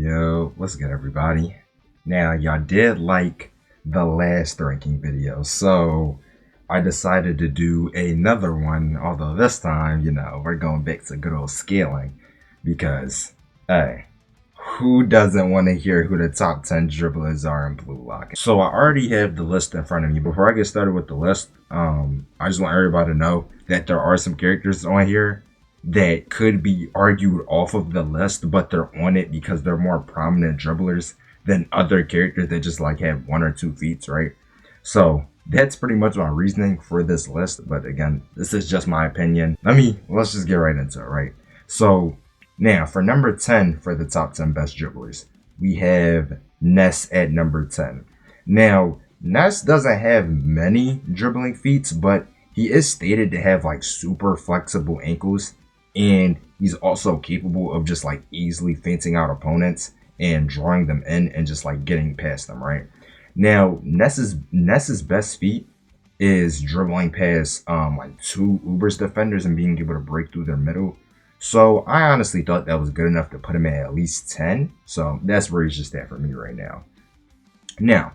Yo, what's good, everybody? Now, y'all did like the last ranking video, so I decided to do another one, although this time, we're going back to good old scaling because, hey, who doesn't want to hear who the top 10 dribblers are in Blue Lock? So I already have the list in front of me. Before I get started with the list, I just want everybody to know that there are some characters on here that could be argued off of the list, but they're on it because they're more prominent dribblers than other characters that just like have one or two feats, right? So that's pretty much my reasoning for this list. But again, this is just my opinion. Let's just get right into it, right? So now for number 10 for the top 10 best dribblers, we have Ness at number 10. Now, Ness doesn't have many dribbling feats, but he is stated to have like super flexible ankles, and he's also capable of just like easily feinting out opponents and drawing them in and just like getting past them, right? Now, Ness's best feat is dribbling past like two Ubers defenders and being able to break through their middle. So I honestly thought that was good enough to put him at least 10. So that's where he's just at for me right now. Now,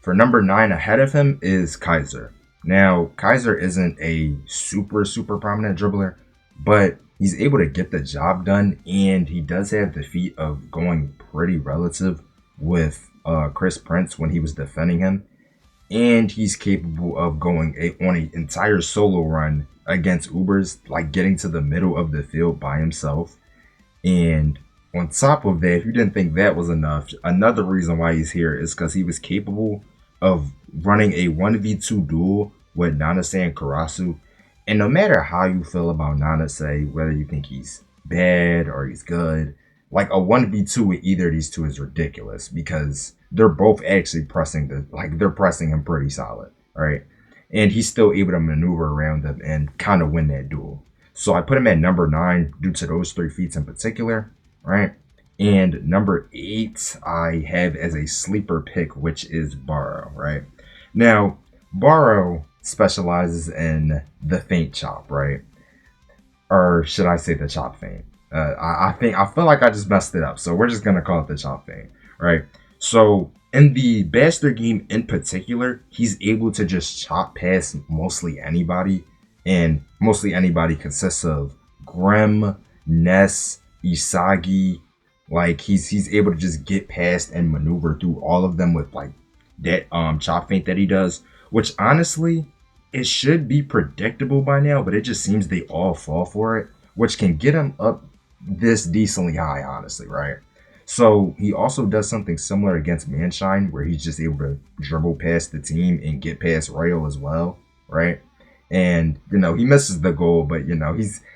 for number 9 ahead of him is Kaiser. Now, Kaiser isn't a super prominent dribbler, but he's able to get the job done, and he does have the feat of going pretty relative with Chris Prince when he was defending him, and he's capable of going on an entire solo run against Ubers, like getting to the middle of the field by himself. And on top of that, if you didn't think that was enough, another reason why he's here is because he was capable of running a 1v2 duel with Nanase and Karasu. And no matter how you feel about Nanase, whether you think he's bad or he's good, like a 1v2 with either of these two is ridiculous because they're both actually they're pressing him pretty solid, right? And he's still able to maneuver around them and kind of win that duel. So I put him at number 9 due to those 3 feats in particular, right? And number 8 I have as a sleeper pick, which is Barrow, right? Now, Barrow specializes in the feint chop, right? Or should I say the chop feint? I feel like I just messed it up, so we're just gonna call it the chop feint, right? So in the Bastard game in particular, he's able to just chop past mostly anybody, and mostly anybody consists of Grim, Ness, Isagi. Like he's able to just get past and maneuver through all of them with like that chop feint that he does, which honestly it should be predictable by now, but it just seems they all fall for it, which can get him up this decently high, honestly, right? So he also does something similar against Manshine, where he's just able to dribble past the team and get past Rayo as well, right? And he misses the goal, but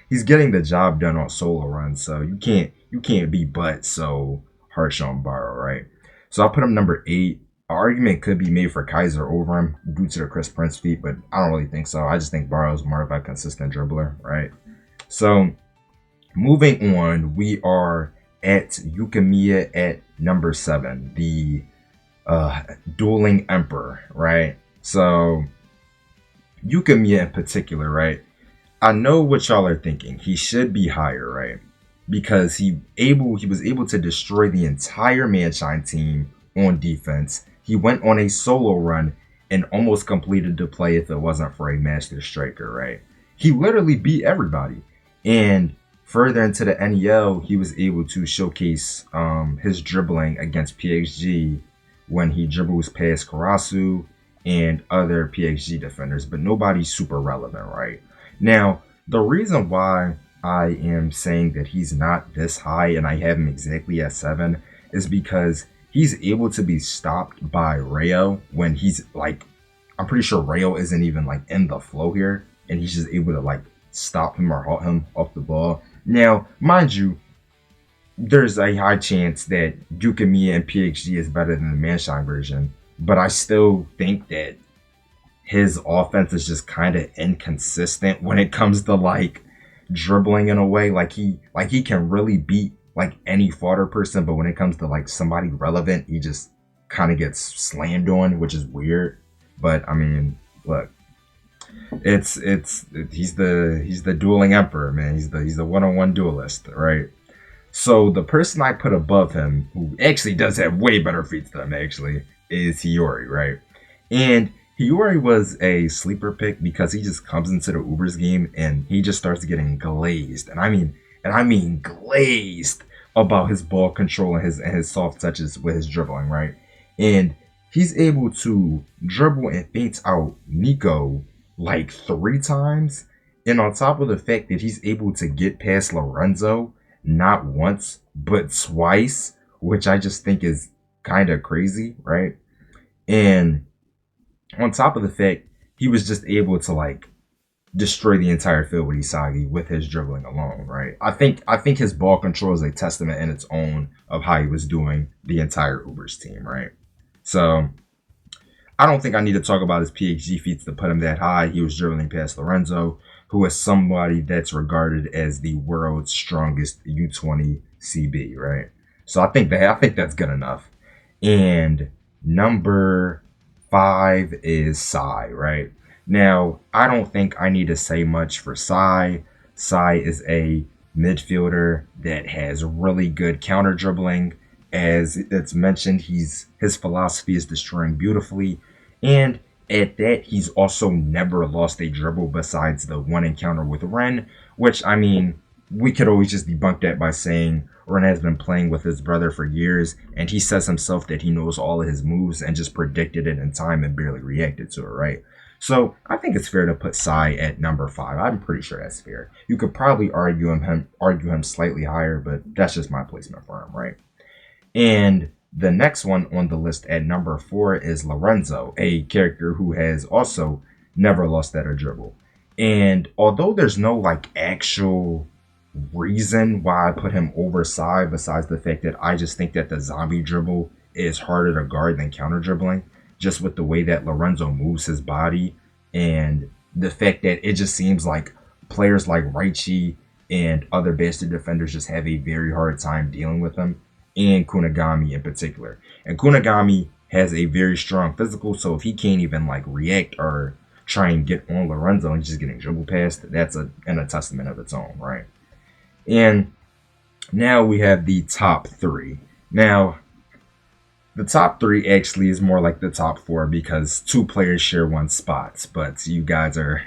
he's getting the job done on solo runs, so you can't be but so harsh on Barrow, right? So I'll put him number 8. An argument could be made for Kaiser over him due to the Chris Prince feat, but I don't really think so. I just think Barrow's more of a consistent dribbler, right? So moving on, we are at Yukimiya at number 7, the dueling emperor, right? So Yukimiya in particular, right? I know what y'all are thinking. He should be higher, right? Because he was able to destroy the entire Manshine team on defense. He went on a solo run and almost completed the play if it wasn't for a master striker, right? He literally beat everybody. And further into the NEL, he was able to showcase his dribbling against PXG when he dribbles past Karasu and other PXG defenders, but nobody's super relevant, right? Now, the reason why I am saying that he's not this high and I have him exactly at 7 is because he's able to be stopped by Rayo when he's like, I'm pretty sure Rayo isn't even like in the flow here, and he's just able to like stop him or halt him off the ball. Now, mind you, there's a high chance that Yukimiya and PXG is better than the Manshine version, but I still think that his offense is just kind of inconsistent when it comes to like dribbling in a way. Like he can really beat like any fodder person, but when it comes to like somebody relevant, he just kind of gets slammed on, which is weird. But I mean, look, he's the dueling emperor, man. He's the one-on-one duelist, right? So the person I put above him, who actually does have way better feats than him, actually, is Hiyori, right? And Hiyori was a sleeper pick because he just comes into the Ubers game and he just starts getting glazed. And I mean glazed about his ball control and his soft touches with his dribbling, right? And he's able to dribble and feint out Nico like 3 times. And on top of the fact that he's able to get past Lorenzo not once, but twice, which I just think is kind of crazy, right? And on top of the fact, he was just able to like destroy the entire field with Isagi with his dribbling alone, right? I think his ball control is a testament in its own of how he was doing the entire Ubers team, right? So I don't think I need to talk about his PhD feats to put him that high. He was dribbling past Lorenzo, who is somebody that's regarded as the world's strongest U20 CB, right? So I think that's good enough. And number 5 is Sai, right? Now, I don't think I need to say much for Sai. Sai is a midfielder that has really good counter dribbling. As it's mentioned, his philosophy is destroying beautifully. And at that, he's also never lost a dribble besides the one encounter with Ren, which, I mean, we could always just debunk that by saying Ren has been playing with his brother for years, and he says himself that he knows all of his moves and just predicted it in time and barely reacted to it, right? So I think it's fair to put Sai at number 5. I'm pretty sure that's fair. You could probably argue him slightly higher, but that's just my placement for him, right? And the next one on the list at number 4 is Lorenzo, a character who has also never lost at a dribble. And although there's no like actual reason why I put him over Sai, besides the fact that I just think that the zombie dribble is harder to guard than counter dribbling, just with the way that Lorenzo moves his body and the fact that it just seems like players like Raichi and other bastard defenders just have a very hard time dealing with him, and Kunigami in particular. And Kunigami has a very strong physical, so if he can't even like react or try and get on Lorenzo and just getting dribble past, that's a testament of its own, right? And now we have the top 3. Now, the top 3 actually is more like the top 4 because 2 players share one spot, but you guys are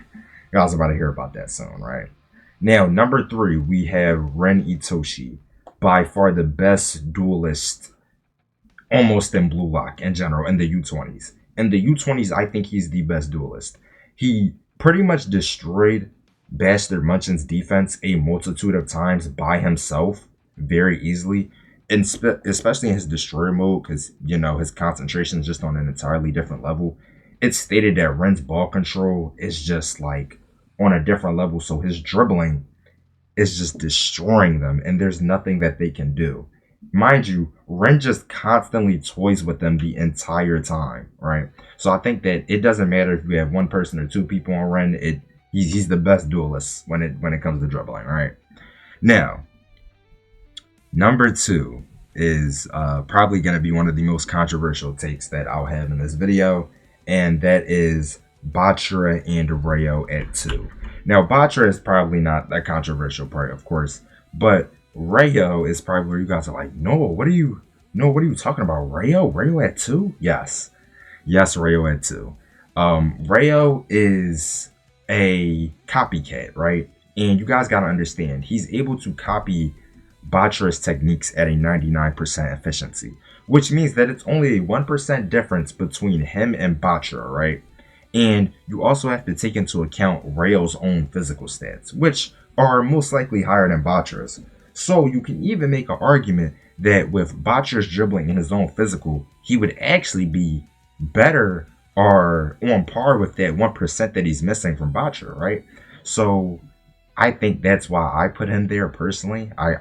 about to hear about that soon, right? Now, number 3, we have Ren Itoshi, by far the best duelist almost in Blue Lock in general in the U20s. In the U20s, I think he's the best duelist. He pretty much destroyed Bastard Munchin's defense a multitude of times by himself very easily, and especially in his destroyer mode, because his concentration is just on an entirely different level. It's stated that Ren's ball control is just like on a different level, so his dribbling is just destroying them, and there's nothing that they can do. Mind you, Ren just constantly toys with them the entire time, right? So I think that it doesn't matter if you have 1 person or 2 people on Ren. He's the best duelist when it comes to dribbling, right? Now, number 2 is probably going to be one of the most controversial takes that I'll have in this video, and that is Batra and Rayo at 2. Now, Batra is probably not that controversial part, of course, but Rayo is probably where you guys are like, no, what are you talking about? Rayo at 2? Yes, Rayo at 2. Rayo is a copycat, right? And you guys got to understand, he's able to copy Batra's techniques at a 99% efficiency, which means that it's only a 1% difference between him and Batra, right? And you also have to take into account Rayo's own physical stats, which are most likely higher than Batra's. So you can even make an argument that with Batra's dribbling and his own physical, he would actually be better or on par with that 1% that he's missing from Batra, right? So I think that's why I put him there personally. I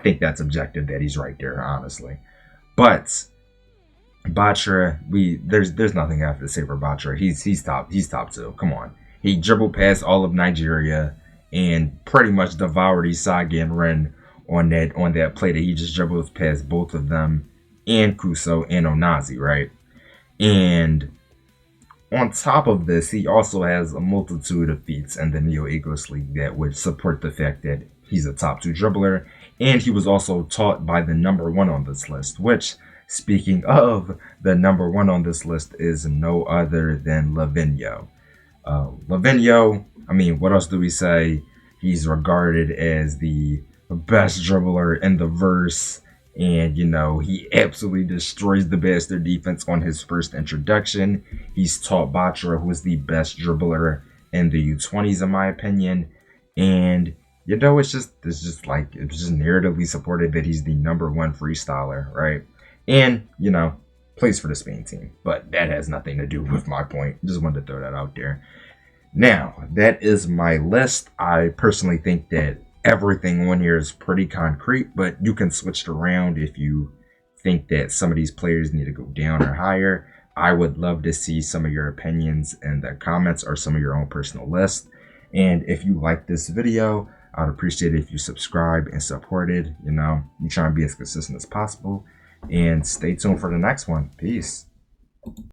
think that's objective that he's right there, honestly. But Batra, there's nothing I have to say for Batra. He's top 2. Come on. He dribbled past all of Nigeria and pretty much devoured Isagi and Ren on that play that he just dribbled past both of them and Kuso and Onazi, right? And on top of this, he also has a multitude of feats in the Neo Agos League that would support the fact that he's a top 2 dribbler. And he was also taught by the number one on this list, which, speaking of, the number one on this list is no other than Lavinho. Lavinho, I mean, what else do we say? He's regarded as the best dribbler in the verse. And, you know, he absolutely destroys the Bastard defense on his first introduction. He's taught Batra, who is the best dribbler in the U20s, in my opinion. And, you know, it's just narratively supported that he's the number one freestyler, right? And, you know, plays for the Spain team. But that has nothing to do with my point. Just wanted to throw that out there. Now, that is my list. I personally think that everything on here is pretty concrete, but you can switch it around if you think that some of these players need to go down or higher. I would love to see some of your opinions in the comments or some of your own personal list. And if you like this video, I'd appreciate it if you subscribe and support it. You know, you try and be as consistent as possible. And stay tuned for the next one. Peace.